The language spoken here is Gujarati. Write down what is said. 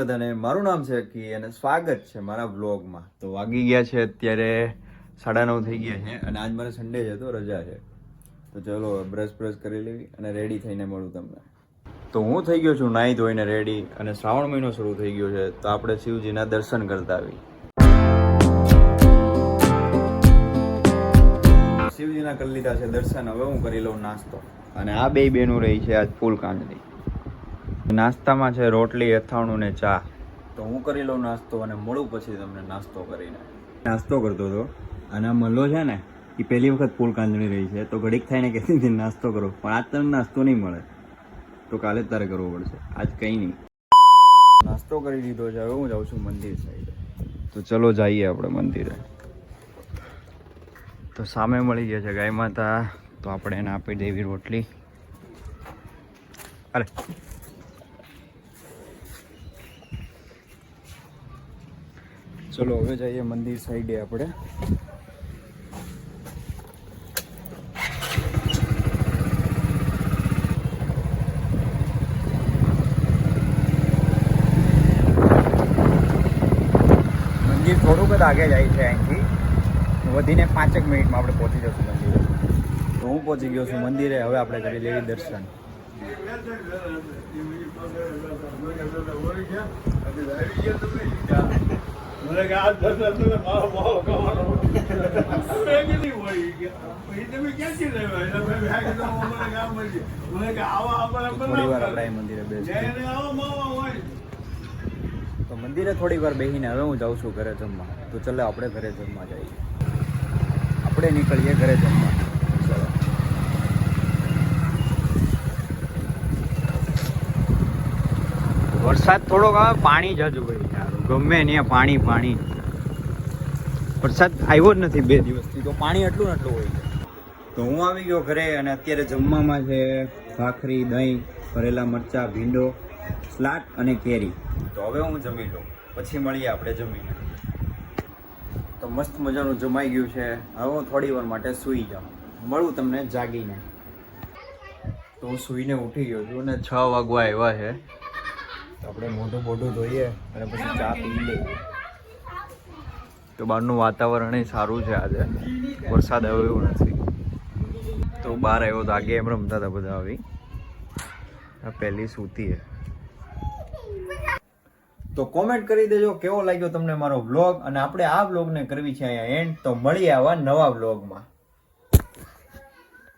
બધાને, મારું નામ છે કી અને સ્વાગત છે મારા વ્લોગમાં. તો વાગી ગયા છે અત્યારે 9:30 થઈ ગયા છે અને આજ મારે સન્ડે છે તો રજા છે. તો ચલો બ્રશ કરી લેવી અને રેડી થઈને મળું તમને. તો હું થઈ ગયો છું નાહી ધોઈને રેડી અને શ્રાવણ મહિનો શરૂ થઈ ગયો છે તો આપણે શિવજીના દર્શન કરતા આવી. શિવજીના કરી લીધા છે દર્શન. હવે હું કરી લઉં નાસ્તો. અને આ બે બેનું રહી છે આજ ફૂલ કાંદની. નાસ્તામાં છે રોટલી, અથાણું ને ચા. તો હું કરી લઉં નાસ્તો અને મળું પછી તમને નાસ્તો કરીને. નાસ્તો કરતો હતો અને આ મલ્લો છે ને એ પહેલી વખત ફૂલ કાંદણી રહી છે તો ઘડીક થઈને કહેતી હતી નાસ્તો કરો, પણ આજ તમને નાસ્તો નહીં મળે તો કાલે જ તારે કરવો પડશે. આજ કંઈ નહીં. નાસ્તો કરી લીધો છે, હવે હું જાઉં છું મંદિર સાઈડ. તો ચલો જઈએ આપણે મંદિરે. તો સામે મળી ગયા છે ગાય માતા, તો આપણે એને આપી દેવી રોટલી. અરે ચલો હવે જઈએ મંદિર સાઈડે આપણે. મંદિર થોડુંક જ આગે જાય છે અહીંથી, વધીને 5 મિનિટમાં આપણે પહોંચી જશું મંદિરે. તો હું પહોંચી ગયો છું મંદિરે. હવે આપણે કરી લેવી દર્શન. થોડી વાર આપણે મંદિરે બેસીએ. તો મંદિરે થોડી વાર બેસીને હવે હું જાઉં છું ઘરે જમવા. તો ચાલો આપણે ઘરે જમવા જઈએ. આપણે નીકળીએ ઘરે જમવા. ચલો. વરસાદ થોડોક આવે, પાણી જાજુ ભાઈ ગમે ત્યાં પાણી. વરસાદ આવ્યો જ નથી 2 દિવસથી, તો પાણી એટલું ને એટલું હોય છે. તો હું આવી ગયો ઘરે અને અત્યારે જમવામાં છે ભાખરી, દહીં, ભરેલા મરચાં, ભીંડો, સલાડ અને કેરી. તો હવે હું જમી લઉં, પછી મળીએ આપણે જમીને. તો મસ્ત મજાનું જમાઈ ગયું છે. હવે હું થોડી વાર માટે સૂઈ જાઉં. મળું તમને જાગીને. તો હું સૂઈને ઉઠી ગયો છું અને 6 વાગવા આવ્યા છે. તો આપણે મોઢું ધોઈએ અને પછી ચા પી લઈએ. તો બહારનું વાતાવરણ સારું છે આજે, વરસાદ આવ્યો એવું નથી. તો બહાર આવ્યો તો આગે એમ રમતા હતા બધા. આવી આ પહેલી સૂતી છે. તો કોમેન્ટ કરી દેજો કેવો લાગ્યો તમને મારો વ્લોગ. અને આપણે આ વ્લોગને કરવી છે અહીંયા એન્ડ. તો મળીએ આવા નવા વ્લોગમાં.